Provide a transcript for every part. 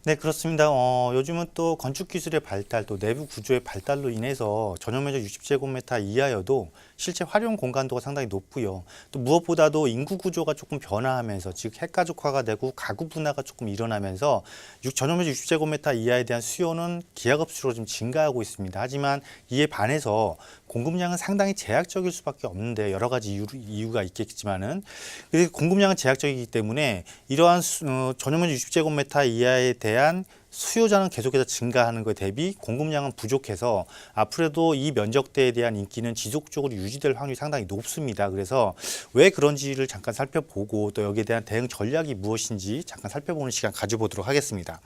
네, 그렇습니다. 요즘은 또 건축 기술의 발달, 또 내부 구조의 발달로 인해서 전용 면적 60제곱미터 이하여도 실제 활용 공간도가 상당히 높고요. 또 무엇보다도 인구 구조가 조금 변화하면서, 즉 핵가족화가 되고 가구 분화가 조금 일어나면서 전용 면적 60제곱미터 이하에 대한 수요는 기하급수로 좀 증가하고 있습니다. 하지만 이에 반해서 공급량은 상당히 제약적일 수밖에 없는데, 여러 가지 이유가 있겠지만은, 그래서 공급량은 제약적이기 때문에 이러한 전용 면적 60제곱미터 이하에 대한 수요자는 계속해서 증가하는 것에 대비 공급량은 부족해서 앞으로도 이 면적대에 대한 인기는 지속적으로 유지될 확률이 상당히 높습니다. 그래서 왜 그런지를 잠깐 살펴보고, 또 여기에 대한 대응 전략이 무엇인지 잠깐 살펴보는 시간 가져보도록 하겠습니다.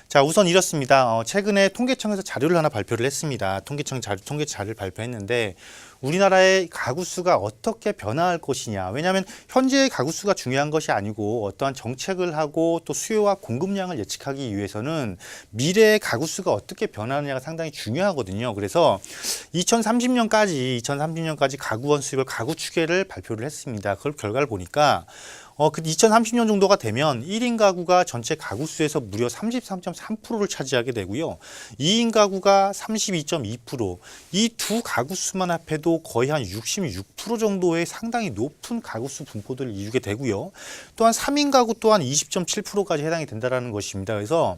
자, 우선 이렇습니다. 최근에 통계청에서 자료를 하나 발표를 했습니다. 통계 자료를 발표했는데, 우리나라의 가구 수가 어떻게 변화할 것이냐. 왜냐하면 현재의 가구 수가 중요한 것이 아니고, 어떠한 정책을 하고 또 수요와 공급량을 예측하기 위해서는 미래의 가구 수가 어떻게 변하느냐가 상당히 중요하거든요. 그래서 2030년까지 가구원 수입을 가구 추계를 발표를 했습니다. 그걸 결과를 보니까 그 2030년 정도가 되면 1인 가구가 전체 가구 수에서 무려 33.3%를 차지하게 되고요. 2인 가구가 32.2%, 이 두 가구 수만 합해도 거의 한 66% 정도의 상당히 높은 가구 수 분포들을 이루게 되고요. 또한 3인 가구 또한 20.7%까지 해당이 된다는 것입니다. 그래서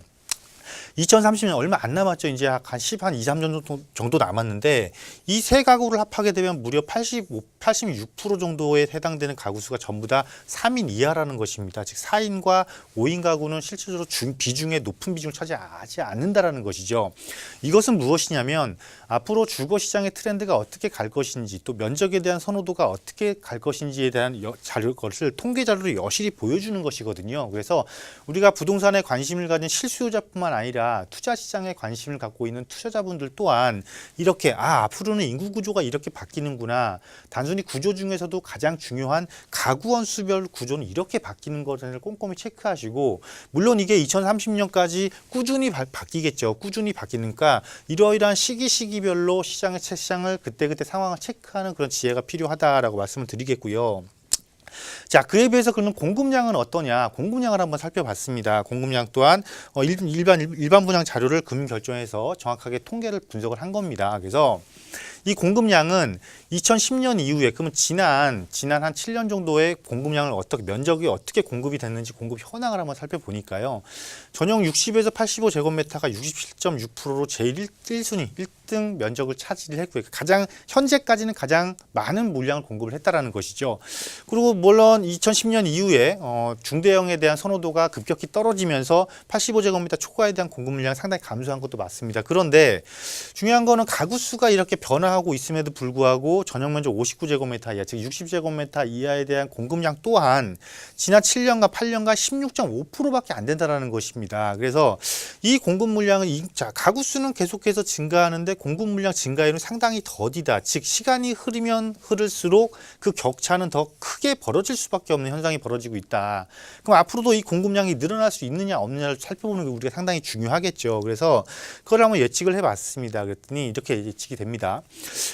2030년 얼마 안 남았죠. 이제 한 2, 3년 정도 남았는데, 이 세 가구를 합하게 되면 무려 86% 정도에 해당되는 가구 수가 전부 다 3인 이하라는 것입니다. 즉 4인과 5인 가구는 실질적으로 비중의 높은 비중을 차지하지 않는다라는 것이죠. 이것은 무엇이냐면, 앞으로 주거 시장의 트렌드가 어떻게 갈 것인지, 또 면적에 대한 선호도가 어떻게 갈 것인지에 대한 것을 통계 자료로 여실히 보여주는 것이거든요. 그래서 우리가 부동산에 관심을 가진 실수요자뿐만 아니라 투자 시장에 관심을 갖고 있는 투자자분들 또한 이렇게 앞으로는 인구 구조가 이렇게 바뀌는구나, 단순히 구조 중에서도 가장 중요한 가구원 수별 구조는 이렇게 바뀌는 것을 꼼꼼히 체크하시고, 물론 이게 2030년까지 꾸준히 바뀌겠죠. 꾸준히 바뀌니까 이러이러한 시기별로 시장을 그때그때 상황을 체크하는 그런 지혜가 필요하다라고 말씀을 드리겠고요. 자, 그에 비해서 그러면 공급량은 어떠냐? 공급량을 한번 살펴봤습니다. 공급량 또한 일반 분양 자료를 금융결정해서 정확하게 통계를 분석을 한 겁니다. 그래서 이 공급량은 2010년 이후에, 그러면 지난 한 7년 정도의 공급량을 면적이 어떻게 공급이 됐는지 공급 현황을 한번 살펴보니까요. 전용 60에서 85제곱미터가 67.6%로 제일 1순위, 1등 면적을 차지를 했고요. 현재까지는 가장 많은 물량을 공급을 했다라는 것이죠. 그리고 물론 2010년 이후에 중대형에 대한 선호도가 급격히 떨어지면서 85제곱미터 초과에 대한 공급 물량이 상당히 감소한 것도 맞습니다. 그런데 중요한 거는 가구 수가 이렇게 변화하고 있음에도 불구하고 전용 면적 59제곱미터 이하, 즉 60제곱미터 이하에 대한 공급량 또한 지난 7년간 8년간 16.5%밖에 안 된다는 것입니다. 그래서 이 공급 물량은 가구 수는 계속해서 증가하는데 공급 물량 증가율은 상당히 더디다. 즉 시간이 흐르면 흐를수록 그 격차는 더 크게 벌어질 수밖에 없는 현상이 벌어지고 있다. 그럼 앞으로도 이 공급량이 늘어날 수 있느냐 없느냐를 살펴보는 게 우리가 상당히 중요하겠죠. 그래서 그걸 한번 예측을 해봤습니다. 그랬더니 이렇게 예측이 됩니다.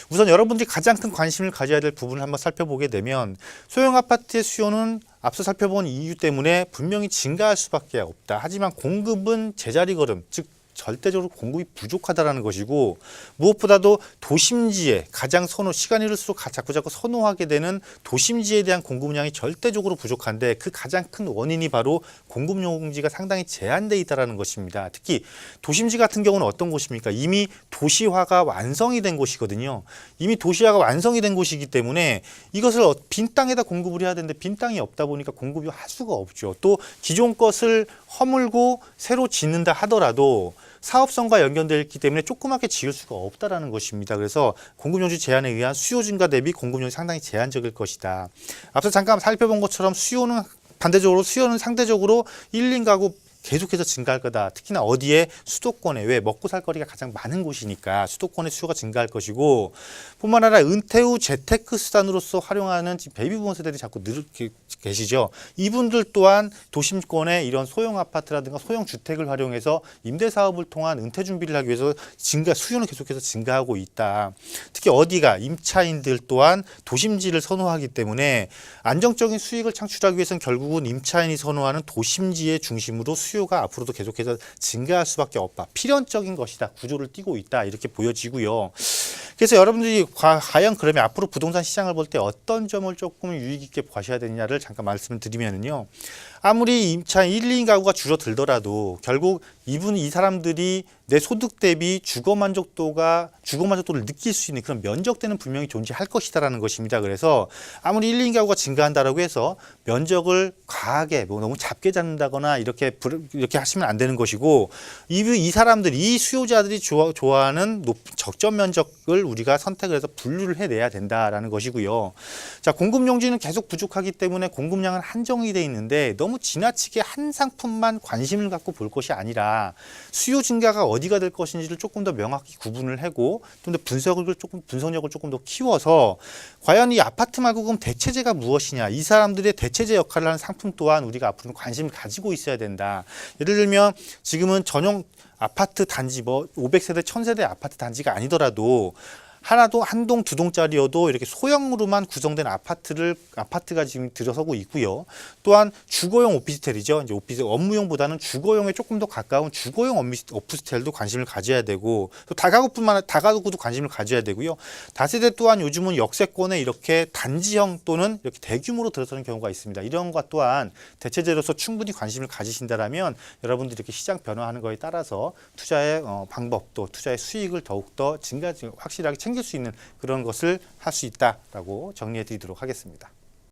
우선 여러분들이 가장 큰 관심을 가져야 될 부분을 한번 살펴보게 되면, 소형 아파트의 수요는 앞서 살펴본 이유 때문에 분명히 증가할 수밖에 없다. 하지만 공급은 제자리 걸음, 즉 절대적으로 공급이 부족하다라는 것이고, 무엇보다도 도심지에 가장 시간이 흐를수록 자꾸 선호하게 되는 도심지에 대한 공급량이 절대적으로 부족한데, 그 가장 큰 원인이 바로 공급 용지가 상당히 제한되어 있다는 것입니다. 특히 도심지 같은 경우는 어떤 곳입니까? 이미 도시화가 완성이 된 곳이거든요. 이미 도시화가 완성이 된 곳이기 때문에 이것을 빈 땅에다 공급을 해야 되는데 빈 땅이 없다 보니까 공급이 할 수가 없죠. 또 기존 것을 허물고 새로 짓는다 하더라도 사업성과 연결되어 있기 때문에 조그맣게 지을 수가 없다라는 것입니다. 그래서 공급용지 제한에 의한 수요 증가 대비 공급용이 상당히 제한적일 것이다. 앞서 잠깐 살펴본 것처럼 수요는 상대적으로 1인 가구 계속해서 증가할 거다. 특히나 어디에? 수도권에. 왜? 먹고 살 거리가 가장 많은 곳이니까 수도권의 수요가 증가할 것이고, 뿐만 아니라 은퇴 후 재테크 수단으로서 활용하는 지금 베이비부모 세대들이 자꾸 계시죠. 이분들 또한 도심권의 이런 소형 아파트라든가 소형 주택을 활용해서 임대 사업을 통한 은퇴 준비를 하기 위해서 수요는 계속해서 증가하고 있다. 특히 어디가? 임차인들 또한 도심지를 선호하기 때문에 안정적인 수익을 창출하기 위해서는 결국은 임차인이 선호하는 도심지의 중심으로 수요가 앞으로도 계속해서 증가할 수밖에 없다. 필연적인 것이다. 구조를 띠고 있다. 이렇게 보여지고요. 그래서 여러분들이 과연 그러면 앞으로 부동산 시장을 볼 때 어떤 점을 조금 유의 깊게 보셔야 되느냐를 잠깐 말씀을 드리면은요. 아무리 임차 1, 2인 가구가 줄어들더라도 결국 이 사람들이 내 소득 대비 주거 만족도를 느낄 수 있는 그런 면적대는 분명히 존재할 것이다라는 것입니다. 그래서 아무리 1, 2인 가구가 증가한다라고 해서 면적을 과하게 너무 작게 잡는다거나 이렇게 하시면 안 되는 것이고 이 사람들, 이 수요자들이 좋아하는 높은 적정 면적을 우리가 선택을 해서 분류를 해내야 된다라는 것이고요. 자, 공급 용지는 계속 부족하기 때문에 공급량은 한정이 돼 있는데 너무 지나치게 한 상품만 관심을 갖고 볼 것이 아니라 수요 증가가 어디가 될 것인지를 조금 더 명확히 구분을 하고 좀 더 분석력을 조금 더 키워서 과연 이 아파트 말고 그럼 대체재가 무엇이냐, 이 사람들의 대체재 역할을 하는 상품 또한 우리가 앞으로 관심을 가지고 있어야 된다. 예를 들면 지금은 전용 아파트 단지 500세대, 1000세대 아파트 단지가 아니더라도 한 동, 두 동짜리여도 이렇게 소형으로만 구성된 아파트가 지금 들어서고 있고요. 또한 주거용 오피스텔이죠. 이제 오피스 업무용보다는 주거용에 조금 더 가까운 주거용 오피스텔도 관심을 가져야 되고, 또 다가구도 관심을 가져야 되고요. 다세대 또한 요즘은 역세권에 이렇게 단지형 또는 이렇게 대규모로 들어서는 경우가 있습니다. 이런 것 또한 대체재로서 충분히 관심을 가지신다라면 여러분들이 이렇게 시장 변화하는 거에 따라서 투자의 방법 또 투자의 수익을 더욱더 확실하게 챙길 수 있는 그런 것을 할 수 있다라고 정리해 드리도록 하겠습니다.